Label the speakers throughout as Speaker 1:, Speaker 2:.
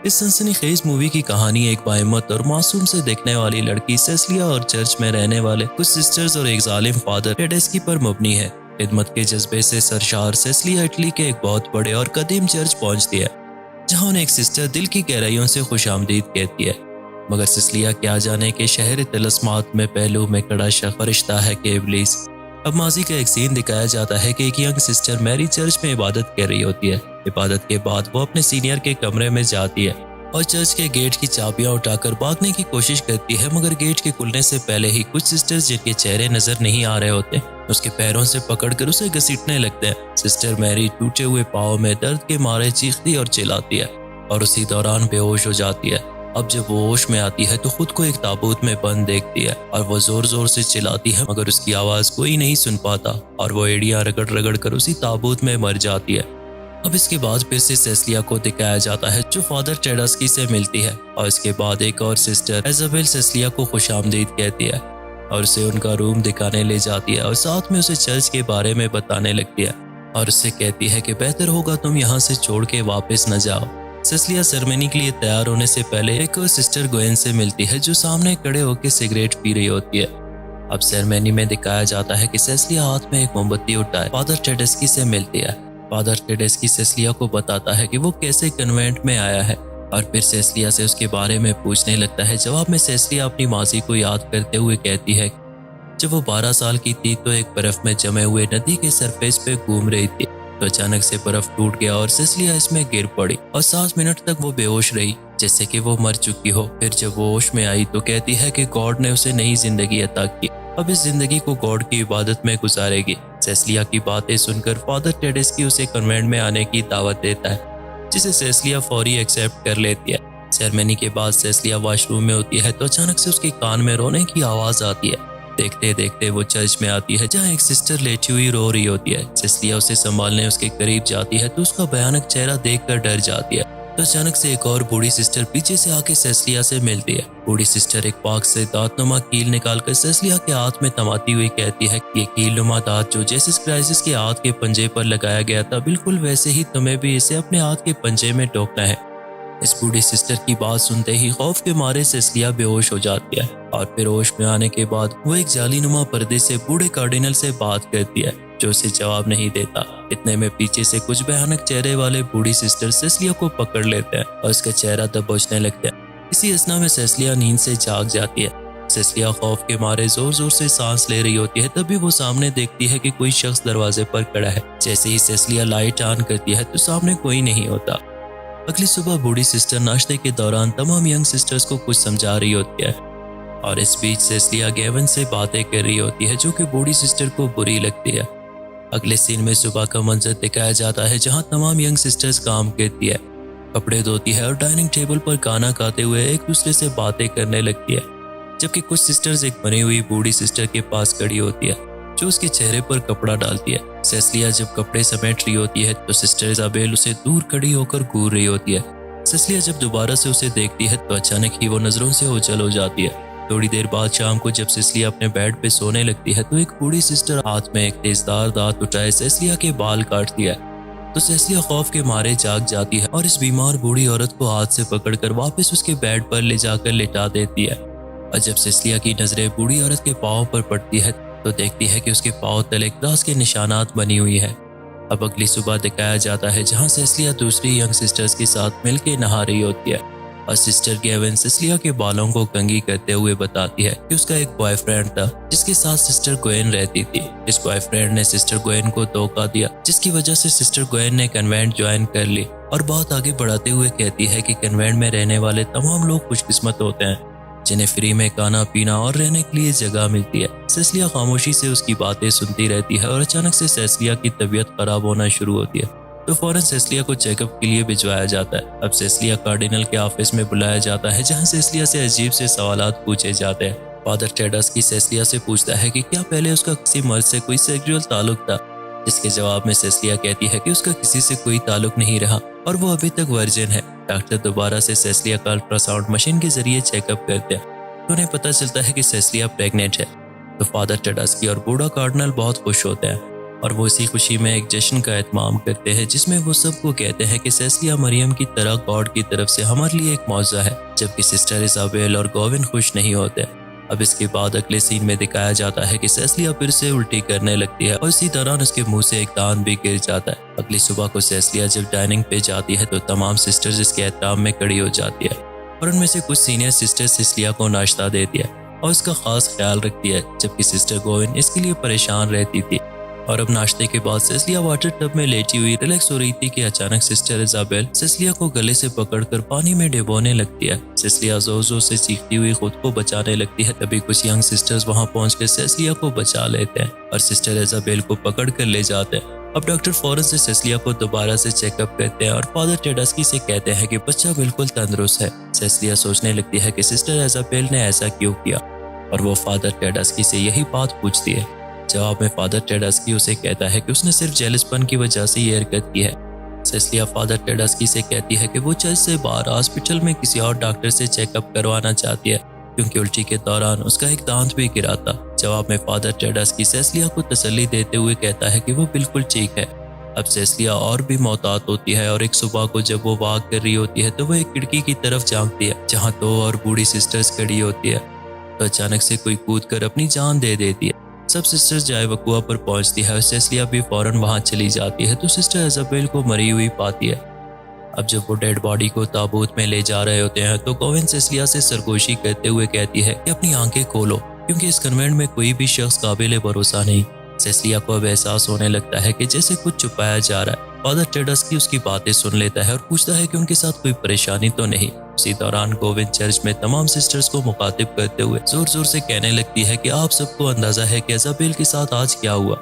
Speaker 1: इस सनसनीखेज मूवी की कहानी एक बाहिम्मत और मासूम से दिखने वाली लड़की सेसिलिया और चर्च में रहने वाले कुछ सिस्टर्स और एक जालिम फादर टेडेस्की पर मबनी है। खिदमत के जज्बे से सरशार सेसिलिया इटली के एक बहुत बड़े और कदीम चर्च पहुंचती है, जहां उन्हें एक सिस्टर दिल की गहराइयों से खुशामदीद कहती है। मगर सेसिलिया क्या जाने के शहर तिलस्मात में पहलू में कड़ा फरिश्ता है कि इब्लीस। अब माजी का एक सीन दिखाया जाता है कि एक यंग सिस्टर मैरी चर्च में इबादत कर रही होती है। इबादत के बाद वो अपने सीनियर के कमरे में जाती है और चर्च के गेट की चाबियां उठाकर भागने की कोशिश करती है, मगर गेट के खुलने से पहले ही कुछ सिस्टर्स जिनके चेहरे नजर नहीं आ रहे होते उसके पैरों से पकड़कर उसे घसीटने लगते हैं। सिस्टर मैरी टूटे हुए पाँव में दर्द के मारे चीखती और चिल्लाती है और उसी दौरान बेहोश हो जाती है। अब जब वो होश में आती है तो खुद को एक ताबूत में बंद देखती है और वो जोर जोर से चिल्लाती है, मगर उसकी आवाज कोई नहीं सुन पाता और वो एड़ियां रगड़ रगड़ कर उसी ताबूत में मर जाती है। अब इसके बाद फिर से सेसिलिया को दिखाया जाता है जो फादर टेडेस्की से मिलती है और इसके बाद एक और सिस्टर इजाबेल सेसिलिया को खुशामदीद कहती है और उसे उनका रूम दिखाने ले जाती है और साथ में उसे चर्च के बारे में बताने लगती है और उससे कहती है कि बेहतर होगा तुम यहाँ से छोड़ के वापस न जाओ। सेसिलिया सेरेमनी के लिए तैयार होने से पहले एक और सिस्टर गोयन से मिलती है जो सामने खड़े होकर सिगरेट पी रही होती है। अब सेरेमनी में दिखाया जाता है कि सेसिलिया हाथ में एक मोमबत्ती उठाए फादर टेडेस्की से मिलती है। फादर टेडेस्की सेसिलिया को बताता है कि वो कैसे कन्वेंट में आया है और फिर सेसिलिया से उसके बारे में पूछने लगता है। जवाब में सेसिलिया अपनी माजी को याद करते हुए कहती है जब वो 12 साल की थी तो एक बर्फ में जमे हुए नदी के सरफेस पे घूम रही थी तो अचानक से बर्फ टूट गया और सेसिलिया इसमें गिर पड़ी और 7 मिनट तक वो बेहोश रही जैसे कि वो मर चुकी हो। फिर जब वो होश में आई तो कहती है कि गॉड ने उसे नई जिंदगी अता की, अब इस जिंदगी को गॉड की इबादत में गुजारेगी। सेसिलिया की बातें सुनकर फादर टेडेस्की उसे कन्वेंट में आने की दावत देता है, जिसे सेसिलिया फौरी एक्सेप्ट कर लेती है। सेरेमनी के बाद सेसिलिया वॉशरूम में होती है तो अचानक से उसके कान में रोने की आवाज आती है। देखते देखते वो चर्च में आती है जहाँ एक सिस्टर लेटी हुई रो रही होती है। सेसिलिया उसे संभालने उसके करीब जाती है तो उसका भयानक चेहरा देखकर डर जाती है। तो अचानक से एक और बूढ़ी सिस्टर पीछे से आके सेसिलिया से मिलती है। बूढ़ी सिस्टर एक पाक से दांतनुमा कील निकालकर सेसिलिया के हाथ में थमाती हुई कहती है कि ये कीलनुमा दांत जो जीसस क्राइस्ट के हाथ के पंजे पर लगाया गया था, बिल्कुल वैसे ही तुम्हें भी इसे अपने हाथ के पंजे में टोकना है। इस बूढ़ी सिस्टर की बात सुनते ही खौफ के मारे सेसिलिया बेहोश हो जाती है और फिर होश में आने के बाद वो एक जालीनुमा पर्दे से बूढ़े कार्डिनल से बात करती है जो उसे जवाब नहीं देता। इतने में पीछे से कुछ भयानक चेहरे वाले बूढ़ी सिस्टर सेसिलिया को पकड़ लेते हैं और उसका चेहरा दबोचने लगते हैं। इसी असना में सेसिलिया नींद से जाग जाती है। सेसिलिया खौफ के मारे जोर जोर से सांस ले रही होती है, तभी वो सामने देखती है कि कोई शख्स दरवाजे पर खड़ा है। जैसे ही सेसिलिया लाइट ऑन करती है तो सामने कोई नहीं होता। अगली सुबह बूढ़ी सिस्टर नाश्ते के दौरान तमाम यंग सिस्टर्स को कुछ समझा रही होती है और इस बीच सेसिलिया गेवन से बातें कर रही होती है जो कि बूढ़ी सिस्टर को बुरी लगती है। अगले सीन में सुबह का मंजर दिखाया जाता है जहां तमाम यंग सिस्टर्स काम करती है, कपड़े धोती है और डाइनिंग टेबल पर खाना खाते हुए एक दूसरे से बातें करने लगती है, जबकि कुछ सिस्टर्स एक बनी हुई बूढ़ी सिस्टर के पास खड़ी होती है जो उसके चेहरे पर कपड़ा डालती है। सेसिलिया जब कपड़े समेट रही होती है तो सिस्टर इजाबेल उसे दूर खड़ी होकर घूर रही होती है। सेसिलिया जब दोबारा से उसे देखती है तो अचानक ही वो नजरों से ओझल हो जाती है। थोड़ी देर बाद शाम को जब सेसिलिया अपने बेड पे सोने लगती है तो एक बूढ़ी सिस्टर हाथ में एक तेजदार दांत उठाए सेसिलिया के बाल काटती है तो सेसिलिया खौफ के मारे जाग जाती है और इस बीमार बूढ़ी औरत को हाथ से पकड़कर वापस उसके बेड पर ले जाकर लिटा देती है। और जब सेसिलिया की नजरें बूढ़ी औरत के पाँव पर पड़ती है तो देखती है कि उसके पाँव तले क्रॉस के निशानात बनी हुई है। अब अगली सुबह दिखाया जाता है जहाँ सेसिलिया दूसरी यंग सिस्टर्स के साथ मिलकर नहा रही होती है और सिस्टर गेवन सेसिलिया के बालों को कंघी करते हुए बताती है कि उसका एक बॉयफ्रेंड था जिसके साथ सिस्टर गोयन रहती थी। इस बॉयफ्रेंड ने सिस्टर गोयन को धोखा दिया जिसकी वजह से सिस्टर गोयन ने कन्वेंट ज्वाइन कर ली और बहुत आगे बढ़ाते हुए कहती है कि कन्वेंट में रहने वाले तमाम लोग खुशकिस्मत होते हैं जिन्हें फ्री में खाना पीना और रहने के लिए जगह मिलती है। सेसिलिया खामोशी से उसकी बातें सुनती रहती है और अचानक से सेसिलिया की तबीयत खराब होना शुरू होती है तो फौरन सेसिलिया को चेकअप के लिए भिजवाया जाता है। अब सेसिलिया कार्डिनल के ऑफिस में बुलाया जाता है जहां सेसिलिया से अजीब से सवालात पूछे जाते हैं। फादर टेडेस्की सेसिलिया से पूछता है कि क्या पहले उसका किसी मर्द से कोई सेक्सुअल ताल्लुक था, जिसके जवाब में सेसिलिया कहती है कि उसका किसी से कोई ताल्लुक नहीं रहा और वो अभी तक वर्जिन है। डॉक्टर दोबारा से सेसिलिया का अल्ट्रासाउंड मशीन के जरिए चेकअप करते हैं तो उन्हें पता चलता है कि सेसिलिया प्रेग्नेंट है। तो फादर टेडेस्की और बूढ़ा कार्डिनल बहुत खुश होते हैं और वो इसी खुशी में एक जश्न का एहतमाम करते हैं जिसमें वो सबको कहते हैं कि सेसिलिया मरियम की तरह गॉड की तरफ से हमारे लिए एक मौजज़ा है, जबकि सिस्टर इजाबेल और गोविन खुश नहीं होते। अब इसके बाद अगले सीन में दिखाया जाता है कि सेसिलिया फिर से उल्टी करने लगती है और इसी दौरान उसके मुंह से एक दांत भी गिर जाता है। अगली सुबह को सेसिलिया जब डाइनिंग पे जाती है तो तमाम सिस्टर्स इसके एहतराम में खड़ी हो जाती है और उनमें से कुछ सीनियर सिस्टर सेसिलिया को नाश्ता देती है और उसका खास ख्याल रखती है, जबकि सिस्टर गोविन इसके लिए परेशान रहती थी। और अब नाश्ते के बाद सेसिलिया वाटर टब में लेटी हुई रिलैक्स हो रही थी कि अचानक सिस्टर इजाबेल सेसिलिया को गले से पकड़कर पानी में डुबोने लगती है। सेसिलिया जोर जोर से चीखती हुई खुद को बचाने लगती है। तभी कुछ यंग सिस्टर्स वहां पहुंचकर सेसिलिया को बचा लेते हैं और सिस्टर इजाबेल को पकड़ कर ले जाते हैं। अब डॉक्टर फौरन से सेसिलिया को दोबारा से चेकअप करते हैं और फादर टेडस्की से कहते हैं कि बच्चा बिल्कुल तंदुरुस्त है। सेसिलिया सोचने लगती है कि सिस्टर इजाबेल ने ऐसा क्यों किया और वो फादर टेडस्की से यही बात पूछती है। जवाब में फादर टेडस्की उसे कहता है कि उसने सिर्फ जेलसपन की वजह से ये हरकत की है। सेसिलिया फादर टेडस्की से कहती है कि वो चर्च से बाहर हॉस्पिटल में किसी और डॉक्टर से चेकअप करवाना चाहती है क्योंकि उल्टी के दौरान उसका एक दांत भी गिरा था। जवाब में फादर टेडस्की सेसिलिया को तसल्ली देते हुए कहता है कि वो बिल्कुल ठीक है। अब सेसिलिया और भी मोहतात होती है और एक सुबह को जब वो वॉक कर रही होती है तो वो एक खिड़की की तरफ झांकती है जहाँ 2 और बूढ़ी सिस्टर्स खड़ी होती है। तो अचानक से कोई कूद कर अपनी जान दे देती है। सब सिस्टर्स जाए वकुआ पर पहुंचती है और सेसिलिया भी फौरन वहां चली जाती है तो सिस्टर इजाबेल को मरी हुई पाती है। अब जब वो डेड बॉडी को ताबूत में ले जा रहे होते हैं तो गोविन सेसिलिया से सरगोशी करते हुए कहती है कि अपनी आंखें खोलो क्योंकि इस कन्वेंट में कोई भी शख्स काबिल भरोसा नहीं। सेसिलिया को अब एहसास होने लगता है कि जैसे कुछ छुपाया जा रहा है। फादर टेडस्की उसकी बातें सुन लेता है और पूछता है कि उनके साथ कोई परेशानी तो नहीं। उसी दौरान गोविंद चर्च में तमाम सिस्टर्स को मुखातिब करते हुए जोर जोर से कहने लगती है कि आप सबको अंदाजा है कि इजाबेल के साथ आज क्या हुआ।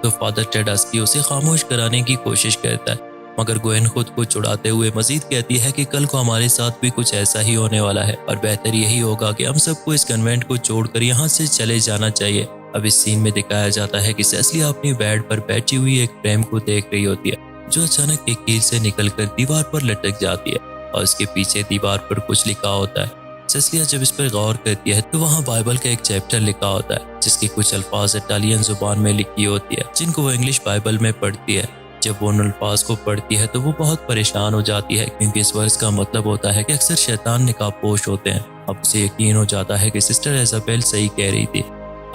Speaker 1: तो फादर टेडस्की उसे खामोश कराने की कोशिश करता है, मगर गोविंद खुद को छुड़ाते हुए मजीद कहती है कि कल को हमारे साथ भी कुछ ऐसा ही होने वाला है और बेहतर यही होगा कि हम सबको इस कन्वेंट को छोड़कर यहाँ से चले जाना चाहिए। अब इस सीन में दिखाया जाता है कि सेसिलिया अपनी बेड पर बैठी हुई एक फ्रेम को देख रही होती है जो अचानक एक कील से निकलकर दीवार पर लटक जाती है और इसके पीछे दीवार पर कुछ लिखा होता है। सेसिलिया जब इस पर गौर करती है तो वहाँ बाइबल का एक चैप्टर लिखा होता है जिसके कुछ अल्फाज इटालियन जुबान में लिखी होती है जिनको वो इंग्लिश बाइबल में पढ़ती है। जब वो उन अल्फाज को पढ़ती है तो वो बहुत परेशान हो जाती है क्योंकि इस वर्स का मतलब होता है कि अक्सर शैतान निकाबपोश होते हैं। अब उसे यकीन हो जाता है कि सिस्टर इजाबेल सही कह रही थी।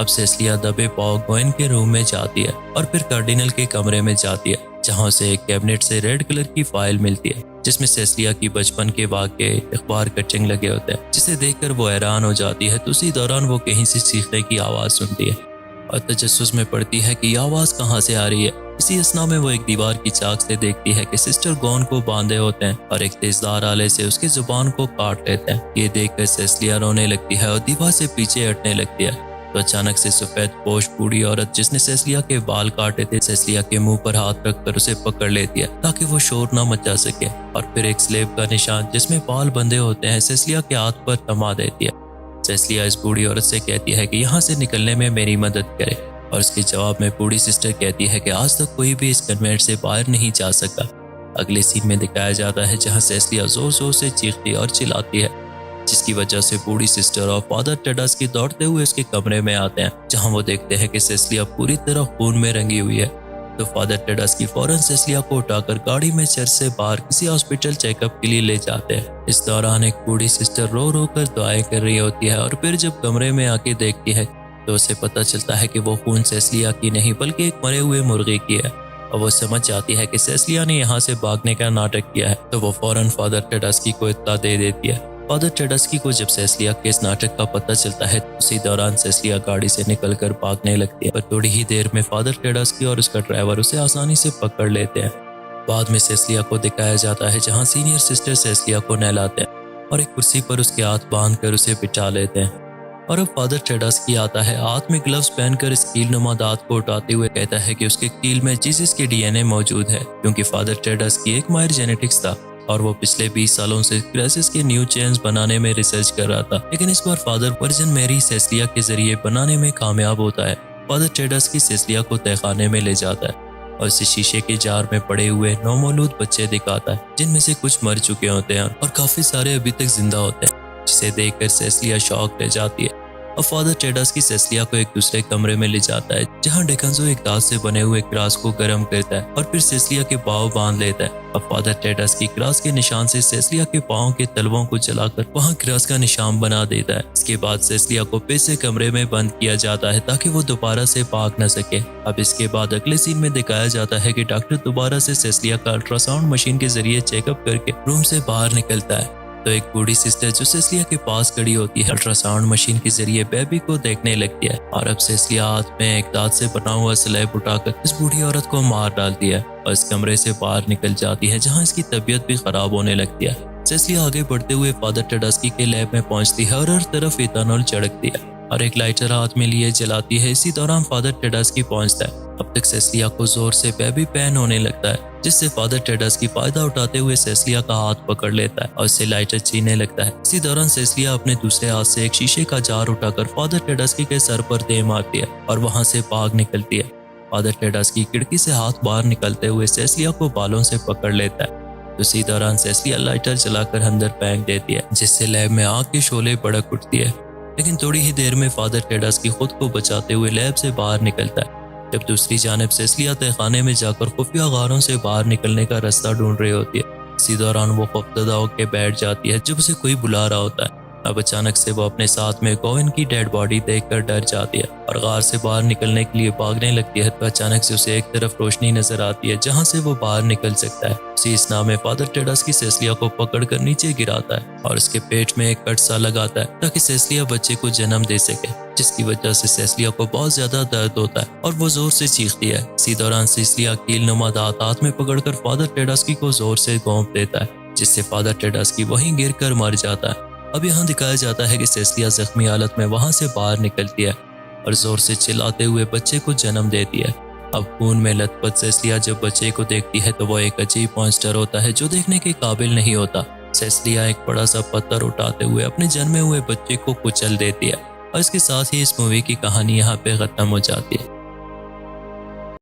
Speaker 1: अब सेसिलिया दबे पांव गोविंद के रूम में जाती है और फिर कार्डिनल के कमरे में जाती है जहां उसे एक कैबिनेट से रेड कलर की फाइल मिलती है जिसमें सेसिलिया की बचपन के वाक़े अखबार कटिंग लगे होते हैं, जिसे देखकर वो हैरान हो जाती है। तो उसी दौरान वो कहीं से चीखने की आवाज़ सुनती है और तजस्सुस में पड़ती है कि यह आवाज़ कहाँ से आ रही है। इसी असना में वो एक दीवार की चाक से देखती है कि सिस्टर गॉन को बांधे होते हैं और एक तेजदार आले से उसकी जुबान को काट लेते हैं। ये देखकर सेसिलिया रोने लगती है और दीवार से पीछे हटने लगती है। तो अचानक से सफेद पोश बूढ़ी औरत जिसने सेसिलिया के बाल काटे थे सेसिलिया के मुंह पर हाथ रखकर उसे पकड़ लेती है ताकि वो शोर न मचा सके और फिर एक स्लेब का निशान जिसमें बाल बंधे होते हैं सेसिलिया के हाथ पर थमा देती है। सेसिलिया इस बूढ़ी औरत से कहती है कि यहाँ से निकलने में मेरी मदद करे और उसके जवाब में बूढ़ी सिस्टर कहती है कि आज तक कोई भी इस कन्वेंट से बाहर नहीं जा सका। अगले सीन में दिखाया जाता है जहाँ सेसिलिया जोर जोर से चीखती और चिल्लाती है जिसकी वजह से बूढ़ी सिस्टर और फादर टेडस्की दौड़ते हुए उसके कमरे में आते हैं जहां वो देखते हैं कि सेसिलिया पूरी तरह खून में रंगी हुई है। तो फादर टेडस्की फौरन सेसिलिया को उठाकर गाड़ी में चर्च से बाहर किसी हॉस्पिटल चेकअप के लिए ले जाते हैं। इस दौरान एक बूढ़ी सिस्टर रो रो कर दुआएं कर रही होती है और फिर जब कमरे में आके देखती है तो उसे पता चलता है कि वो खून सेसिलिया की नहीं बल्कि एक मरे हुए मुर्गे की है और वो समझ जाती है कि सेसिलिया ने यहाँ से भागने का नाटक किया है। तो वो फौरन फादर टेडस्की को इत्तला दे देती है। फादर टेडस्की को जब सेसिलिया के इस नाटक का पता चलता है उसी दौरान सेसिलिया गाड़ी से निकलकर भागने लगती है, पर थोड़ी ही देर में फादर टेडस्की और उसका ड्राइवर उसे आसानी से पकड़ लेते हैं। बाद में सेसिलिया को दिखाया जाता है जहां सीनियर सिस्टर सेसिलिया को नहलाते हैं और एक कुर्सी पर उसके हाथ बांधकर उसे बिठा लेते हैं। और अब फादर टेडस्की आता है, हाथ में ग्लव्स पहनकर इस कील नुमा दांत को उठाते हुए कहता है कि उसके कील में जीसस के डीएनए मौजूद है क्योंकि फादर टेडस्की एक माहिर जेनेटिक्स था और वो पिछले 20 सालों से क्रेसिस के न्यू चेन्स बनाने में रिसर्च कर रहा था। लेकिन इस बार फादर वर्जिन मैरी सेसिलिया के जरिए बनाने में कामयाब होता है। फादर टेडस्की सेसिलिया को तहखाने में ले जाता है और इसे शीशे के जार में पड़े हुए नौमौलूद बच्चे दिखाता है जिनमें से कुछ मर चुके होते हैं और काफी सारे अभी तक जिंदा होते हैं, जिसे देखकर सेसिलिया शॉक रह जाती है अब फादर टेडास्की सेसिलिया को एक दूसरे कमरे में ले जाता है जहाँ डेकांजो एक दांत से बने हुए क्रॉस को गर्म करता है और फिर सेसिलिया के पाँव बांध लेता है। अब फादर टेडास्की क्रॉस के निशान से सेसिलिया के पाँव के तलवों को जलाकर वहाँ क्रॉस का निशान बना देता है। इसके बाद सेसिलिया को फिर से कमरे में बंद किया जाता है ताकि वो दोबारा से भाग न सके। अब इसके बाद अगले सीन में दिखाया जाता है कि डॉक्टर दोबारा से सेसिलिया का अल्ट्रासाउंड मशीन के जरिए चेकअप करके रूम से बाहर निकलता है तो एक बूढ़ी सिस्टर जो सेसिलिया के पास खड़ी होती है अल्ट्रासाउंड मशीन के जरिए बेबी को देखने लगती है और अब सेसिलिया हाथ में एक दांत से बना हुआ स्लैब उठाकर इस बूढ़ी औरत को मार डालती है और इस कमरे से बाहर निकल जाती है जहां इसकी तबीयत भी खराब होने लगती है। सेसिलिया आगे बढ़ते हुए फादर टेडास्की के लैब में पहुंचती है और हर तरफ इथेनॉल छिड़कती है और एक लाइटर हाथ में लिए जलाती है। इसी दौरान फादर टेडास्की पहुंचता है। अब तक सेसिलिया को जोर से बेबी पेन होने लगता है जिससे फादर टेडास्की फायदा उठाते हुए सेसिलिया का हाथ पकड़ लेता है और इसे लाइटर छीनने लगता है। इसी दौरान सेसिलिया अपने दूसरे हाथ से एक शीशे का जार उठाकर फादर टेडास्की के सर पर दे मारती है और वहां से भाग निकलती है। फादर टेडास्की खिड़की से हाथ बाहर निकलते हुए सेसिलिया को बालों से पकड़ लेता है। उसी दौरान सेसिलिया लाइटर जलाकर अंदर फेंक देती है जिससे लैब में आग के शोले भड़क उठती है। लेकिन थोड़ी ही देर में फादर टेडास्की खुद को बचाते हुए लैब से बाहर निकलता है जब दूसरी जानिब सेसिलिया तहखाने में जाकर खुफिया गारों से बाहर निकलने का रास्ता ढूंढ रही होती है। इसी दौरान वो खौफजदा होकर बैठ जाती है जब उसे कोई बुला रहा होता है। अब अचानक से वो अपने साथ में गोविंद की डेड बॉडी देखकर डर जाती है और गार से बाहर निकलने के लिए भागने लगती है तो अचानक से उसे एक तरफ रोशनी नजर आती है जहां से वो बाहर निकल सकता है। उसी स्नाह में फादर टेडास्की सेसिलिया को पकड़कर नीचे गिराता है और उसके पेट में एक कट सा लगाता है ताकि सेसिलिया बच्चे को जन्म दे सके, जिसकी वजह से सेसिलिया को बहुत ज्यादा दर्द होता है और वो जोर से चीखती है। इसी दौरान सेसिलिया कीलनुमा दांत हाथ में पकड़कर फादर टेडास्की को जोर से घोंप देता है जिससे फादर टेडास्की वहीं गिरकर मर जाता है। अब यहाँ दिखाया जाता है कि सेसिलिया जख्मी हालत में वहां से बाहर निकलती है और जोर से चिल्लाते हुए बच्चे को जन्म देती है। अब खून में लथपथ सेसिलिया जब बच्चे को देखती है तो वो एक अजीब मॉन्स्टर होता है जो देखने के काबिल नहीं होता। सेसिलिया एक बड़ा सा पत्थर उठाते हुए अपने जन्मे हुए बच्चे को कुचल देती है और इसके साथ ही इस मूवी की कहानी यहाँ पे खत्म हो जाती है।